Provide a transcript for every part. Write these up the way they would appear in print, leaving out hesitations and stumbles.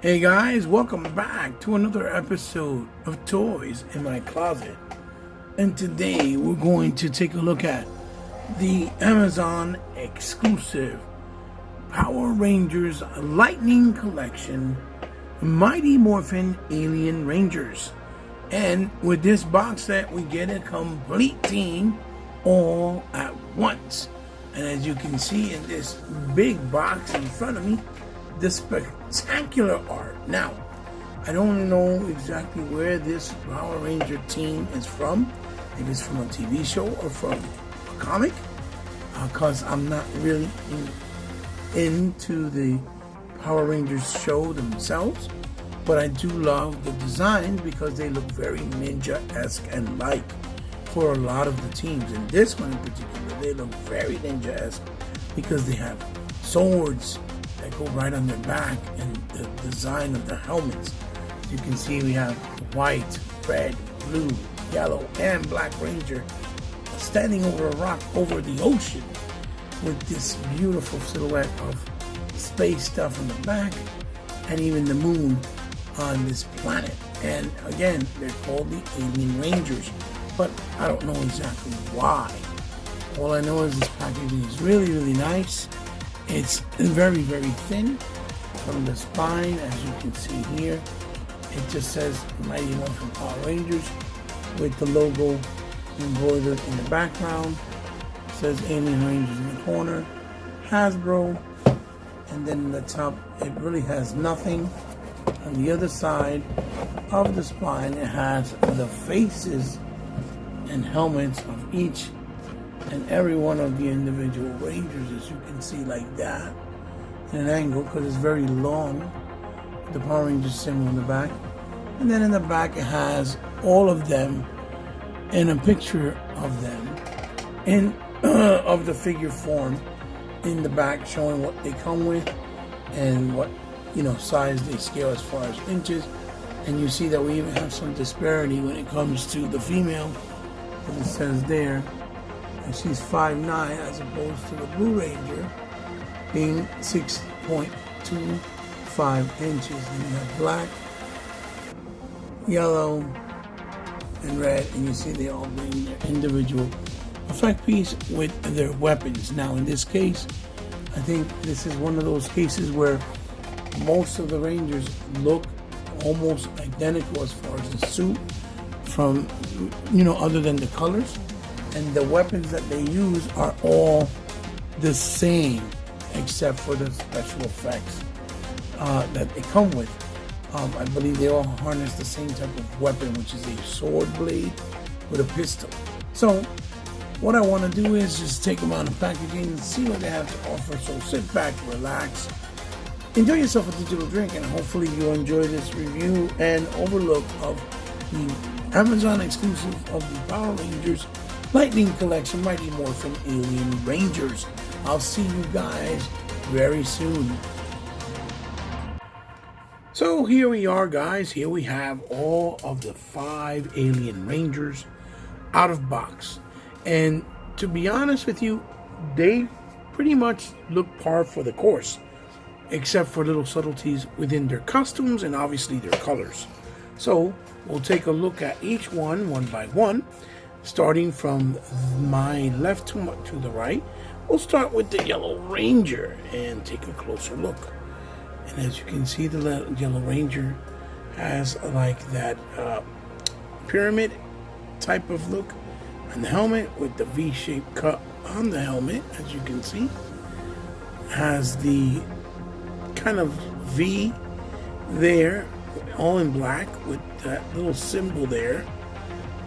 Hey guys, welcome back to another episode of Toys in My Closet. And today we're going to take a look at the Amazon exclusive Power Rangers Lightning Collection Mighty Morphin Alien Rangers. And with this box set, we get a complete team all at once. And as you can see in this big box in front of me, the spectacular art. Now, I don't know exactly where this Power Ranger team is from. If it's from a TV show or from a comic, because I'm not really into the Power Rangers show themselves. But I do love the designs because they look very ninja-esque and like for a lot of the teams. And this one in particular, they look very ninja-esque because they have swords that go right on their back and the design of the helmets. As you can see, we have white, red, blue, yellow, and black Ranger standing over a rock over the ocean with this beautiful silhouette of space stuff on the back and even the moon on this planet. And again, they're called the Alien Rangers, but I don't know exactly why. All I know is this packaging is really, really nice. It's very, very thin from the spine, as you can see here. It just says Mighty Morphin Power Rangers with the logo embroidered in the background. It says Alien Rangers in the corner, Hasbro, and then in the top it really has nothing. On the other side of the spine, it has the faces and helmets of each and every one of the individual Rangers, as you can see, like that in an angle because it's very long. The Power Rangers symbol in the back, and then in the back it has all of them and a picture of them in of the figure form in the back, showing what they come with and what size they scale as far as inches. And you see that we even have some disparity when it comes to the female, as it says there. And she's 5'9" as opposed to the Blue Ranger being 6.25 inches. And you have black, yellow, and red, and you see they all bring their individual effect piece with their weapons. Now in this case, I think this is one of those cases where most of the Rangers look almost identical as far as the suit from, other than the colors. And the weapons that they use are all the same, except for the special effects that they come with. I believe they all harness the same type of weapon, which is a sword blade with a pistol. So what I want to do is just take them out of packaging and see what they have to offer. So sit back, relax, enjoy yourself a digital drink, and hopefully you'll enjoy this review and overlook of the Amazon exclusive of the Power Rangers Lightning Collection Mighty Morphin Alien Rangers. I'll see you guys very soon. So here we are, guys. Here we have all of the 5 Alien Rangers out of box. And to be honest with you, they pretty much look par for the course, except for little subtleties within their costumes and obviously their colors. So we'll take a look at each one by one, starting from my left to the right. We'll start with the Yellow Ranger and take a closer look. And as you can see, the Yellow Ranger has like that pyramid type of look on the helmet with the V-shaped cut on the helmet. As you can see, has the kind of V there, all in black with that little symbol there.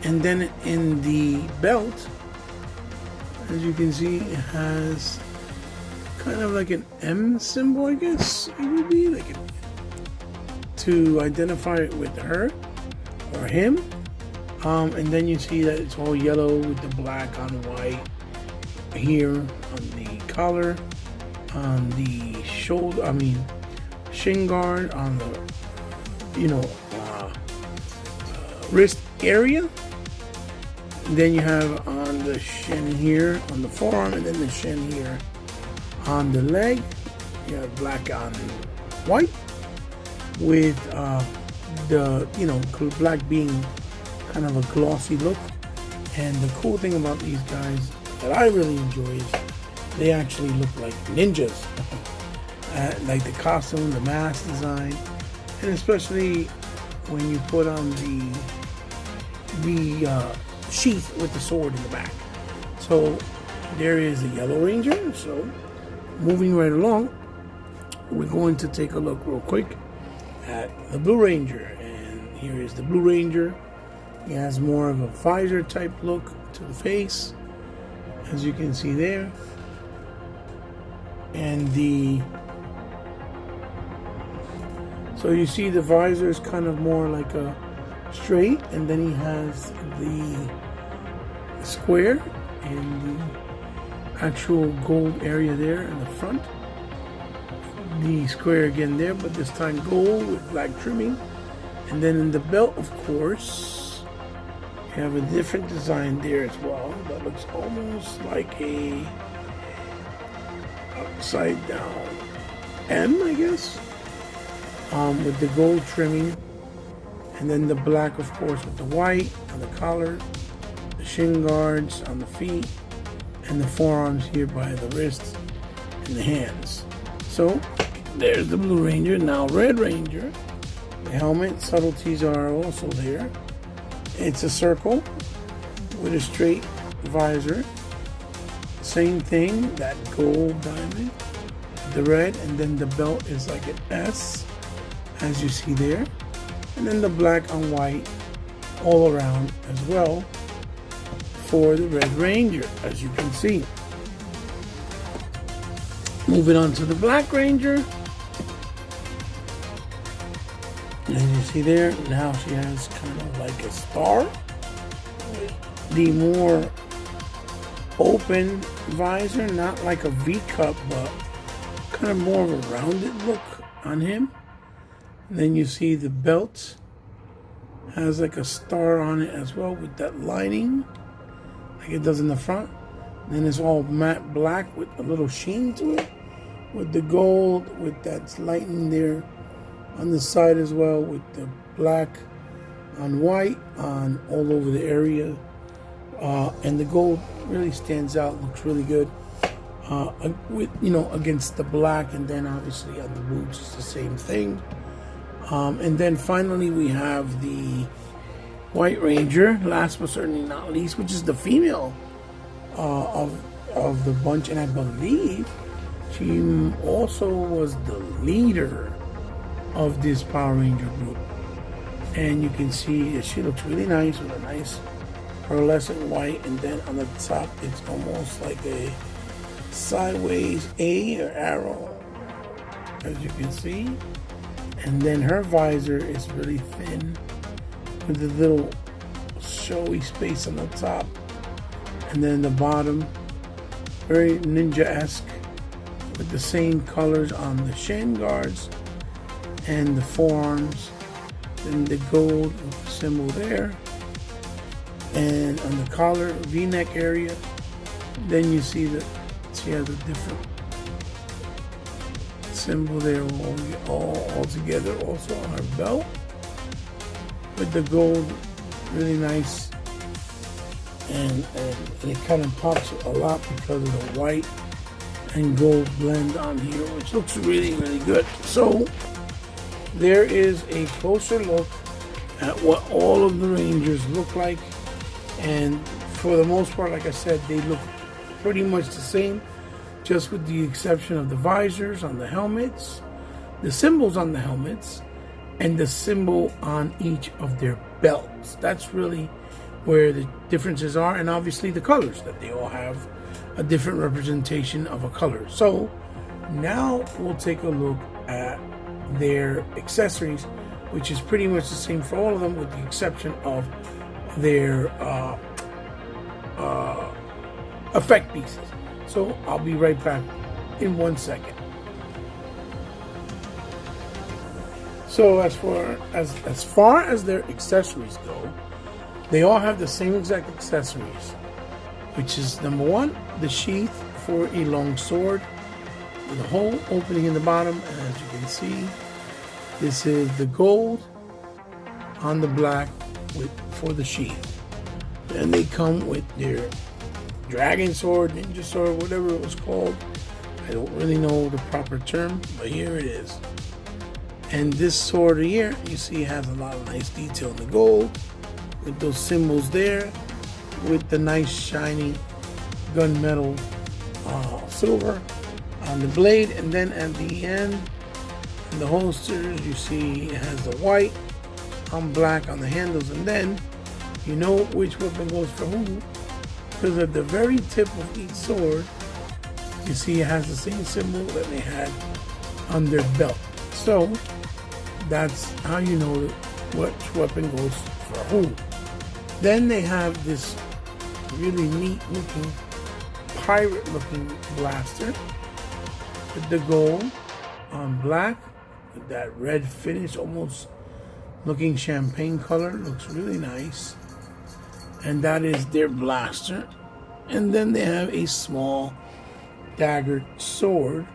And then in the belt, as you can see, it has kind of like an M symbol, I guess it would be, like to identify it with her or him. And then you see that it's all yellow with the black on white here on the collar, on the shoulder, shin guard, on the wrist area. And then you have on the shin here, on the forearm, and then the shin here on the leg. You have black on white. with the black being kind of a glossy look. And the cool thing about these guys that I really enjoy is they actually look like ninjas. Like the costume, the mask design, and especially when you put on the sheath with the sword in the back. So there is the Yellow Ranger. So moving right along, we're going to take a look real quick at the Blue Ranger. And here is the Blue Ranger. He has more of a visor type look to the face, as you can see there. And so you see the visor is kind of more like a straight, and then he has the square and the actual gold area there in the front. The square again there, but this time gold with black trimming. And then in the belt, of course, you have a different design there as well that looks almost like a upside down M, I guess, with the gold trimming, and then the black, of course, with the white on the collar, the shin guards on the feet, and the forearms here by the wrists and the hands. So there's the Blue Ranger. Now Red Ranger, the helmet subtleties are also there. It's a circle with a straight visor. Same thing, that gold diamond, the red, and then the belt is like an S, as you see there. And then the black on white all around as well for the Red Ranger, as you can see. Moving on to the Black Ranger. As you see there, now she has kind of like a star. The more open visor, not like a V-cup, but kind of more of a rounded look on him. And then you see the belt has like a star on it as well with that lining like it does in the front. And then it's all matte black with a little sheen to it, with the gold, with that lightning there on the side as well, with the black on white on all over the area. And the gold really stands out, looks really good with against the black, and then obviously on the boots it's the same thing. And then finally we have the White Ranger, last but certainly not least, which is the female of the bunch, and I believe she also was the leader of this Power Ranger group. And you can see that she looks really nice with a nice pearlescent white, and then on the top it's almost like a sideways A or arrow, as you can see. And then her visor is really thin with the little showy space on the top, and then the bottom very ninja-esque with the same colors on the shin guards and the forearms, then the gold with the symbol there, and on the collar V-neck area. Then you see that she has a different symbol there all together, also on her belt with the gold, really nice, and it kind of pops a lot because of the white and gold blend on here, which looks really, really good. So there is a closer look at what all of the Rangers look like, and for the most part, like I said, they look pretty much the same, just with the exception of the visors on the helmets, the symbols on the helmets, and the symbol on each of their belts. That's really where the differences are, and obviously the colors, that they all have a different representation of a color. So now we'll take a look at their accessories, which is pretty much the same for all of them, with the exception of their effect pieces. So I'll be right back in 1 second. So as far as their accessories go, they all have the same exact accessories, which is number one, the sheath for a long sword with a hole opening in the bottom, as you can see. This is the gold on the black for the sheath. Then they come with their dragon sword, ninja sword, whatever it was called. I don't really know the proper term, but here it is. And this sword here, you see, has a lot of nice detail in the gold, with those symbols there, with the nice shiny gunmetal silver on the blade. And then at the end, in the holsters, you see it has the white on black on the handles. And then you know which weapon goes for who, because at the very tip of each sword, you see it has the same symbol that they had on their belt. So that's how you know which weapon goes for who. Then they have this really neat looking, pirate looking blaster with the gold on black, with that red finish, almost looking champagne color. Looks really nice. And that is their blaster. And then they have a small dagger sword,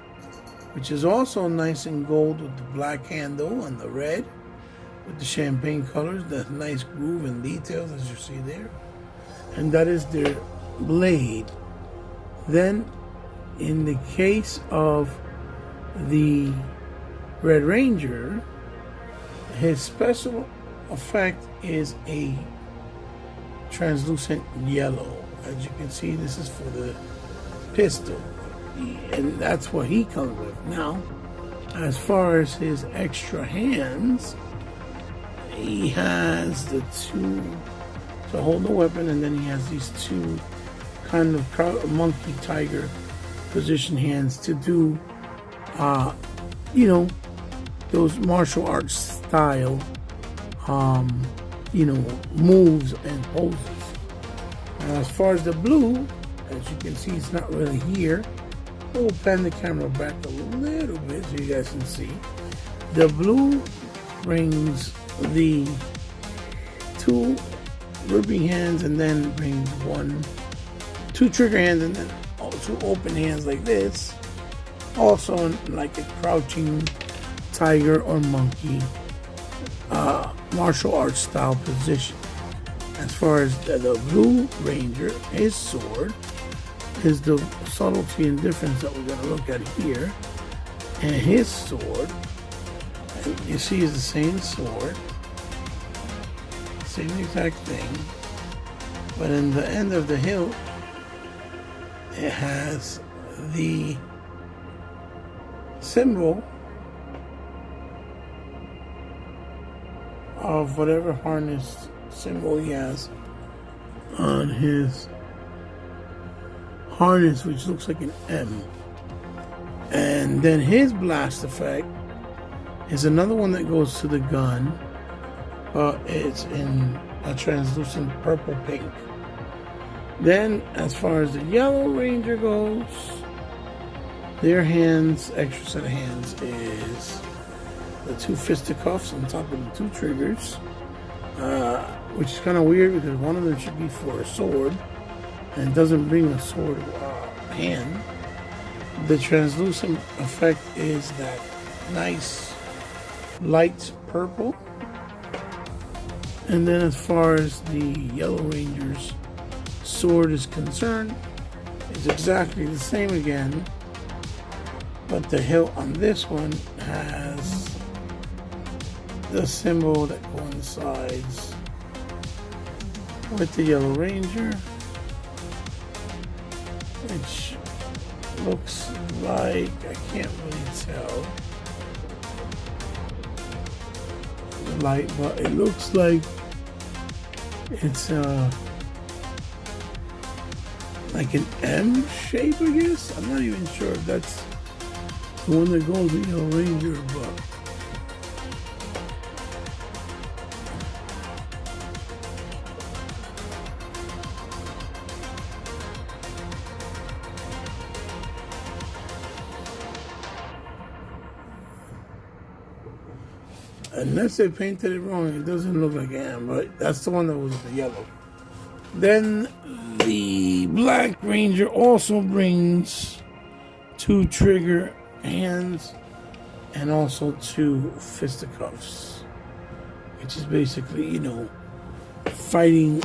which is also nice in gold with the black handle and the red with the champagne colors. That nice groove and details as you see there. And that is their blade. Then in the case of the Red Ranger, his special effect is a translucent yellow. As you can see, this is for the pistol, and that's what he comes with. Now, as far as his extra hands, he has the two to hold the weapon, and then he has these two kind of monkey tiger position hands to do you know, those martial arts style you know, moves and poses. Now, as far as the blue, as you can see, it's not really here. We'll pan the camera back a little bit so you guys can see. The blue brings the two gripping hands, and then brings two trigger hands, and then two open hands like this. Also like a crouching tiger or monkey martial arts style position. As far as the Blue Ranger, his sword is the subtlety and difference that we're going to look at here. And his sword, you see, is the same sword, same exact thing, but in the end of the hilt, it has the symbol of whatever harness symbol he has on his harness, which looks like an M. And then his blast effect is another one that goes to the gun. It's in a translucent purple pink. Then, as far as the Yellow Ranger goes, their hands, extra set of hands, is the two fisticuffs on top of the two triggers, which is kind of weird because one of them should be for a sword, and it doesn't bring a sword hand. The translucent effect is that nice light purple. And then as far as the Yellow Ranger's sword is concerned, it's exactly the same again, but the hilt on this one has the symbol that coincides with the Yellow Ranger, which looks like, I can't really tell the light, but it looks like it's like an M shape, I guess. I'm not even sure if that's the one that goes with Yellow Ranger, but unless they painted it wrong, it doesn't look like M, but that's the one that was with the yellow. Then the Black Ranger also brings two trigger hands and also 2 fisticuffs, which is basically, you know, fighting,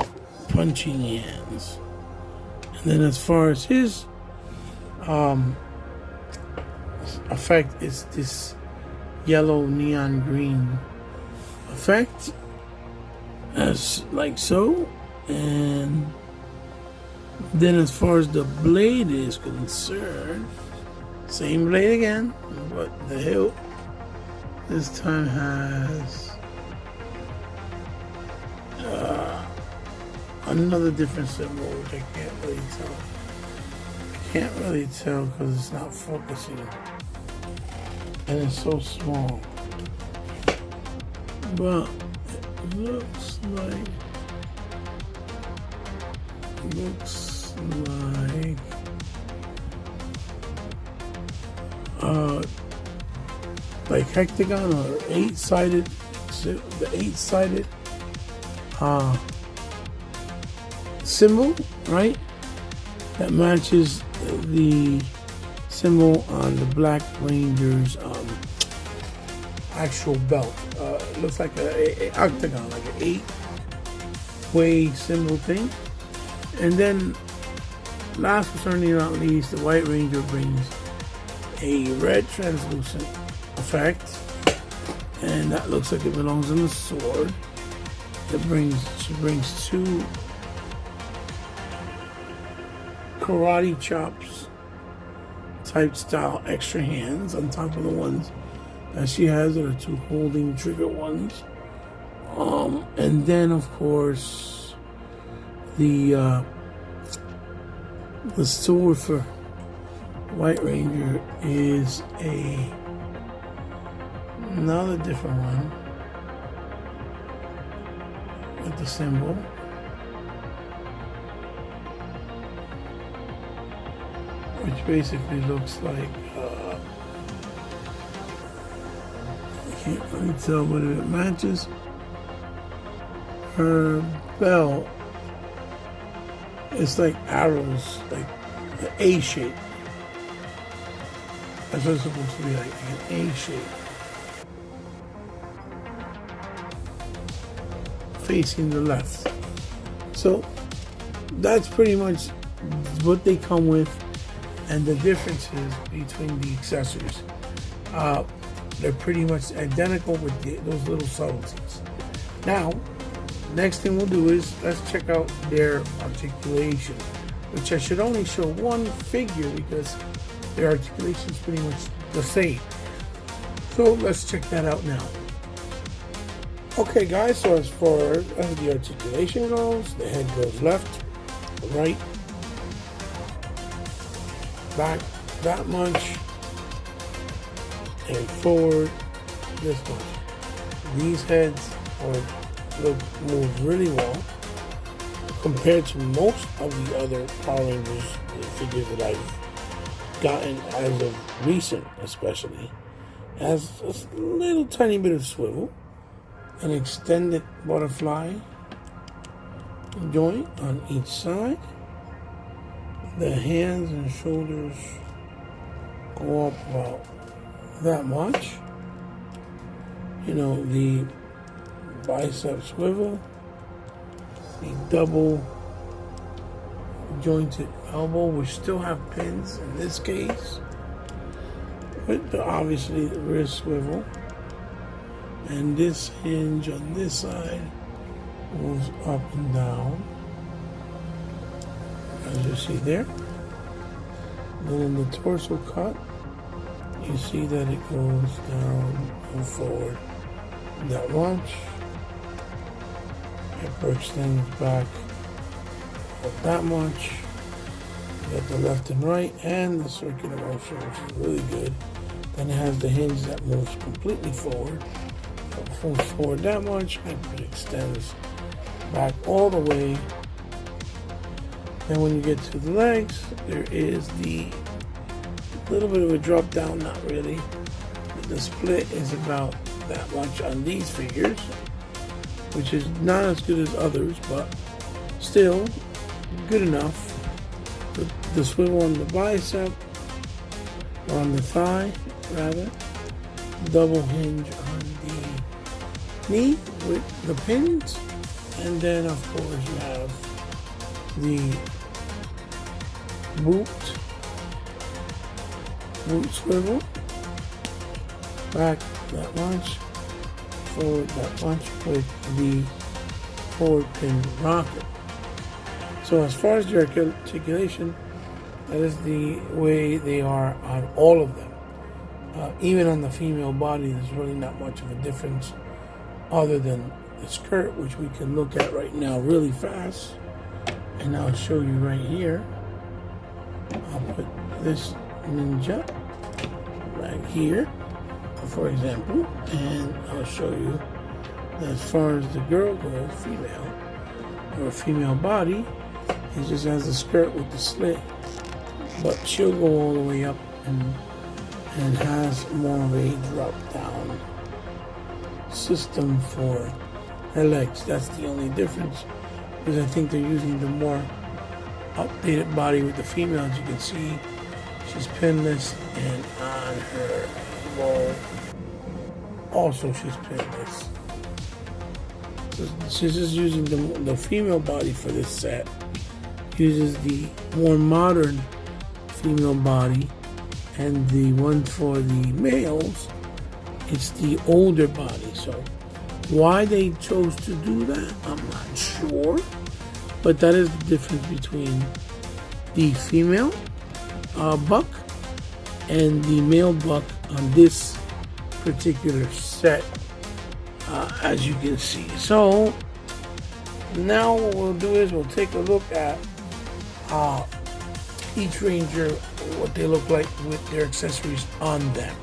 punching hands. And then as far as his effect, is this yellow neon green effect, as like so. And then as far as the blade is concerned, same blade again, but the hilt this time has another different symbol, which I can't really tell. Can't really tell because it's not focusing, and it's so small. But it looks like hexagon or 8-sided, the 8-sided symbol, right? That matches the symbol on the Black Ranger's actual belt. It looks like a octagon, like an 8-way symbol thing. And then, last but certainly not least, the White Ranger brings a red translucent effect, and that looks like it belongs on the sword. She brings 2 karate chops type style extra hands on top of the ones that she has, that are 2 holding trigger ones. And then of course the sword for White Ranger is another different one with the symbol. Which basically looks like, I can't really tell whether it matches her belt. It's like arrows, like an A shape. That's what it's supposed to be, like an A shape. Facing the left. So that's pretty much what they come with, and the differences between the accessories. They're pretty much identical with those little subtleties. Now, next thing we'll do is let's check out their articulation, which I should only show one figure because their articulation is pretty much the same. So let's check that out now. Okay guys, so as far as the articulation goes, the head goes left, right, back that much, and forward this much. These heads move really well compared to most of the other Power Rangers figures that I've gotten as of recent, especially. It has a little tiny bit of swivel, an extended butterfly joint on each side. The hands and shoulders go up about that much. You know, the bicep swivel, the double jointed elbow, which still have pins in this case, with obviously the wrist swivel, and this hinge on this side moves up and down, as you see there. Then in the torso cut, you see that it goes down and forward that much. It extends back up that much. You got the left and right and the circular motion, which is really good. Then it has the hinge that moves completely forward. It moves forward that much, and it extends back all the way. Then when you get to the legs, there is the little bit of a drop down, not really. The split is about that much on these figures, which is not as good as others, but still good enough. The swivel on the bicep, or on the thigh rather, double hinge on the knee with the pins, and then of course you have the boot swivel, back that much, forward that much with the forward pin rocker. So as far as the articulation, that is the way they are on all of them. Even on the female body, there's really not much of a difference other than the skirt, which we can look at right now really fast. And I'll show you right here. I'll put this ninja right here, for example, and I'll show you that as far as the girl goes, female, or a female body, it just has a skirt with the slit, but she'll go all the way up and has more of a drop down system for her legs. That's the only difference, because I think they're using the more updated body with the female. As you can see, she's pinless, and on her ball also she's pinless. So she's just using the female body for this set. Uses the more modern female body, and the one for the males, it's the older body. So why they chose to do that, I'm not sure, but that is the difference between the female buck and the male buck on this particular set, as you can see. So now what we'll do is we'll take a look at each ranger, what they look like with their accessories on them.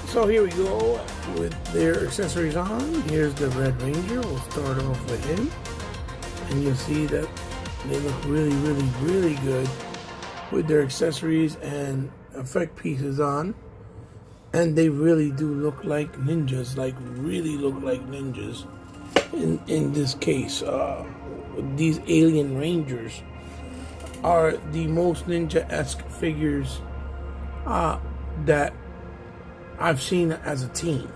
So here we go with their accessories on. Here's the Red Ranger. We'll start off with him, and you'll see that they look really, really, really good with their accessories and effect pieces on, and they really do look like ninjas, like really look like ninjas. In this case, these alien rangers are the most ninja-esque figures that I've seen as a team.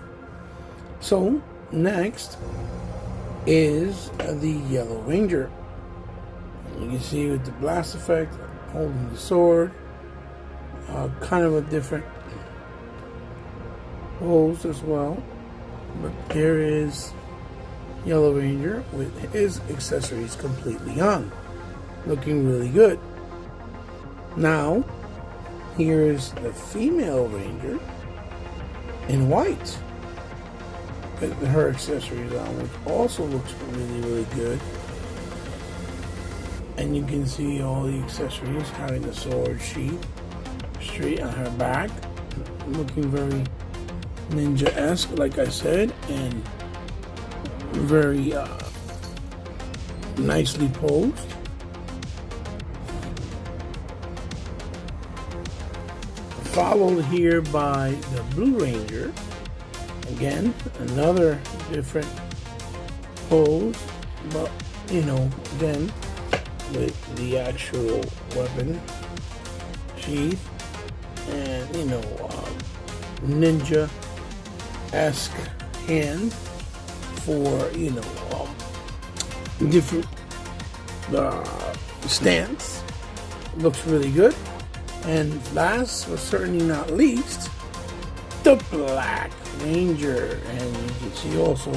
So next is the Yellow Ranger. You can see with the blast effect, holding the sword, kind of a different pose as well. But there is Yellow Ranger with his accessories completely on, looking really good. Now, here is the female Ranger in white with her accessories on, which also looks really, really good. And you can see all the accessories, having the sword sheath straight on her back, looking very ninja-esque, like I said, and very nicely posed. Followed here by the Blue Ranger. Again, another different pose, but you know, again, with the actual weapon sheath and you know, ninja-esque hand for you know, different stance. Looks really good. And last but certainly not least, the Black Ranger. And you can see also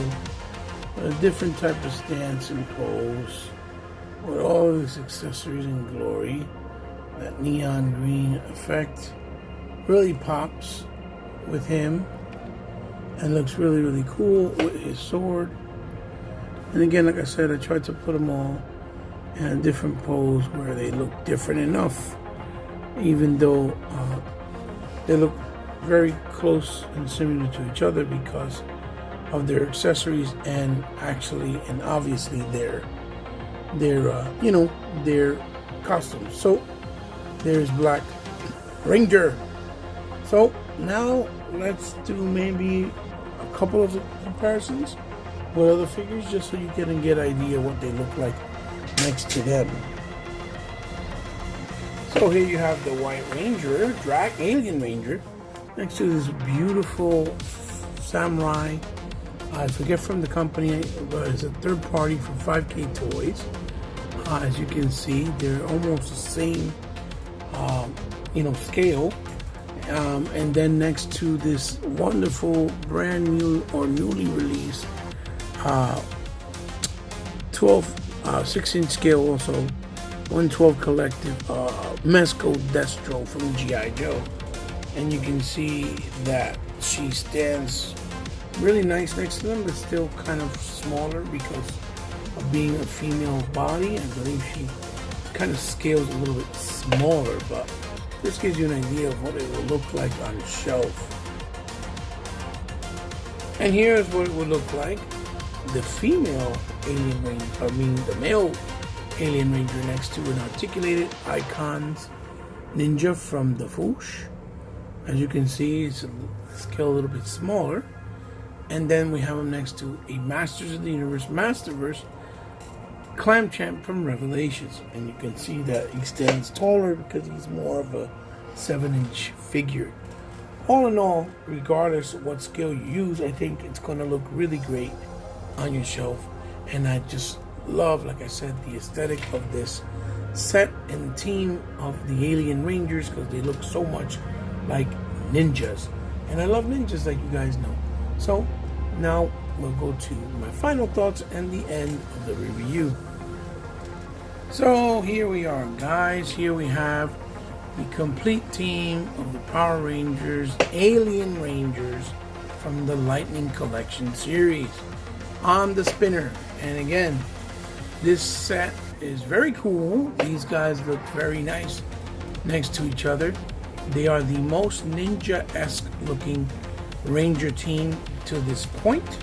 a different type of stance and pose with all of his accessories and glory. That neon green effect really pops with him and looks really, really cool with his sword. And again, like I said, I tried to put them all in a different pose where they look different enough, even though they look very close and similar to each other because of their accessories and actually and obviously their you know, their costumes. So there's Black Ranger. So now let's do maybe a couple of comparisons with other figures, just so you can get an idea what they look like next to them. So here you have the White Ranger, Alien Ranger, next to this beautiful samurai. I forget from the company, but it's a third party from 5K Toys. As you can see, they're almost the same, scale. And then next to this wonderful, brand new or newly released 6-inch scale, also 112 collective Mesco Destro from G.I. Joe. And you can see that she stands really nice next to them, but still kind of smaller because of being a female body. I believe she kind of scales a little bit smaller, but this gives you an idea of what it will look like on the shelf. And here's what it would look like. The female Alien Ranger, the male Alien Ranger next to an articulated Icons Ninja from the Foosh. As you can see, it's a scale a little bit smaller. And then we have him next to a Masters of the Universe Masterverse Clam Champ from Revelations. And you can see that he stands taller because he's more of a 7-inch figure. All in all, regardless of what scale you use, I think it's going to look really great on your shelf. And I just love, like I said, the aesthetic of this set and team of the Alien Rangers, because they look so much like ninjas. And I love ninjas, like you guys know. So now we'll go to my final thoughts and the end of the review. So here we are, guys. Here we have the complete team of the Power Rangers, Alien Rangers from the Lightning Collection series on the spinner. And again, this set is very cool. These guys look very nice next to each other. They are the most ninja-esque looking Ranger team to this point.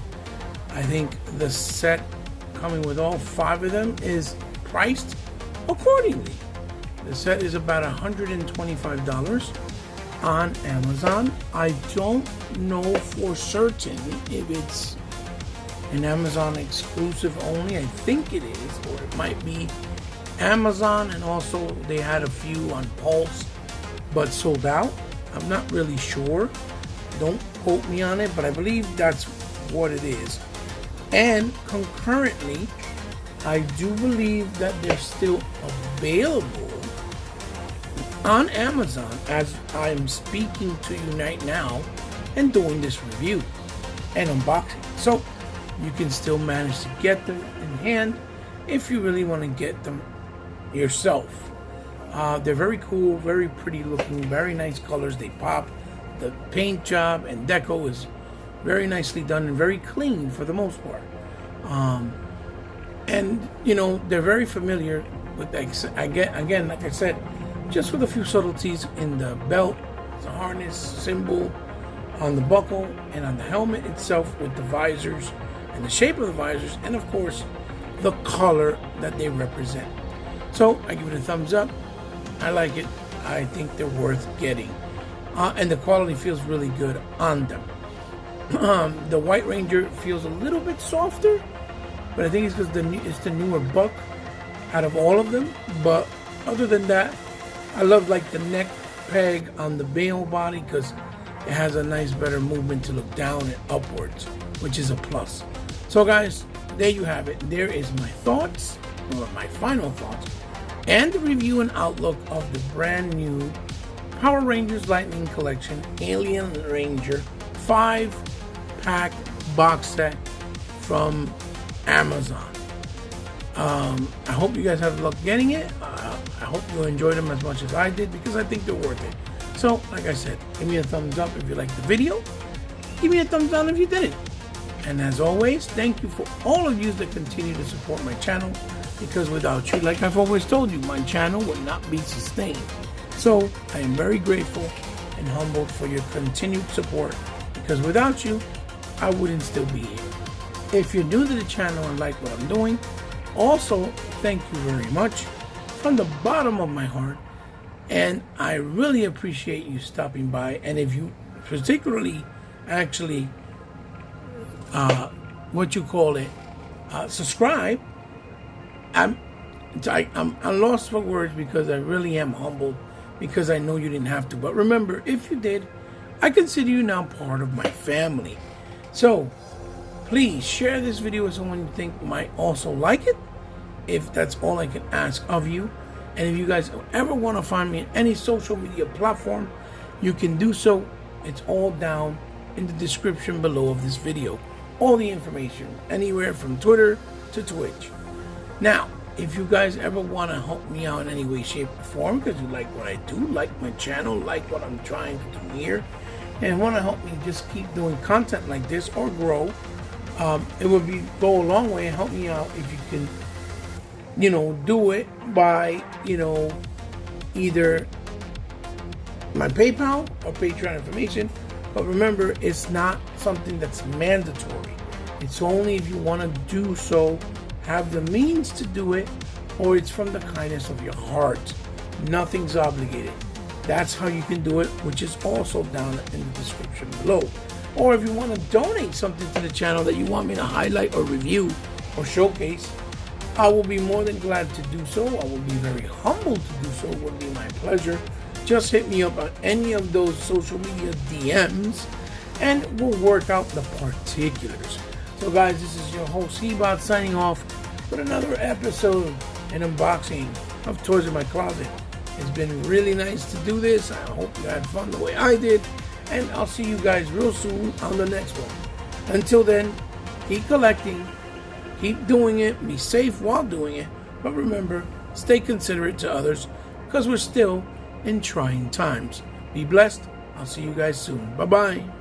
I think the set coming with all 5 of them is priced accordingly. The set is about $125 on Amazon. I don't know for certain if it's an Amazon exclusive only. I think it is, or it might be Amazon, and also they had a few on Pulse but sold out. I'm not really sure. Don't quote me on it, but I believe that's what it is. And concurrently, I do believe that they're still available on Amazon as I'm speaking to you right now and doing this review and unboxing. So you can still manage to get them in hand if you really want to get them yourself. They're very cool, very pretty looking, very nice colors. They pop. The paint job and deco is very nicely done and very clean for the most part. And they're very familiar with, again, like I said, just with a few subtleties in the belt, the harness symbol, on the buckle, and on the helmet itself with the visors and the shape of the visors, and of course the color that they represent. So I give it a thumbs up. I like it. I think they're worth getting. And the quality feels really good on them. The White Ranger feels a little bit softer, but I think it's because it's the newer buck out of all of them. But other than that, I love like the neck peg on the male body because it has a nice better movement to look down and upwards, which is a plus. So guys, there you have it. There is my thoughts, or my final thoughts, and the review and outlook of the brand new Power Rangers Lightning Collection Alien Ranger 5-pack box set from Amazon. I hope you guys have luck getting it. I hope you enjoyed them as much as I did, because I think they're worth it. So, like I said, give me a thumbs up if you liked the video. Give me a thumbs down if you didn't. And as always, thank you for all of you that continue to support my channel, because without you, like I've always told you, my channel would not be sustained. So I am very grateful and humbled for your continued support, because without you, I wouldn't still be here. If you're new to the channel and like what I'm doing, also thank you very much from the bottom of my heart, and I really appreciate you stopping by. And if you particularly actually subscribe, I'm lost for words, because I really am humbled, because I know you didn't have to. But remember, if you did, I consider you now part of my family. So please share this video with someone you think might also like it, if that's all I can ask of you. And if you guys ever want to find me on any social media platform, you can do so. It's all down in the description below of this video. All the information, anywhere from Twitter to Twitch. Now, if you guys ever want to help me out in any way, shape, or form, because you like what I do, like my channel, like what I'm trying to do here, and want to help me just keep doing content like this or grow, it would go a long way and help me out if you can, do it by, either my PayPal or Patreon information. But remember, it's not something that's mandatory. It's only if you want to do so, have the means to do it, or it's from the kindness of your heart. Nothing's obligated. That's how you can do it, which is also down in the description below. Or if you want to donate something to the channel that you want me to highlight or review or showcase, I will be more than glad to do so. I will be very humbled to do so. It would be my pleasure. Just hit me up on any of those social media DMs and we'll work out the particulars. So guys, this is your host Hebot signing off with another episode and unboxing of Toys in My Closet. It's been really nice to do this. I hope you had fun the way I did. And I'll see you guys real soon on the next one. Until then, keep collecting, keep doing it, be safe while doing it. But remember, stay considerate to others because we're still in trying times. Be blessed. I'll see you guys soon. Bye-bye.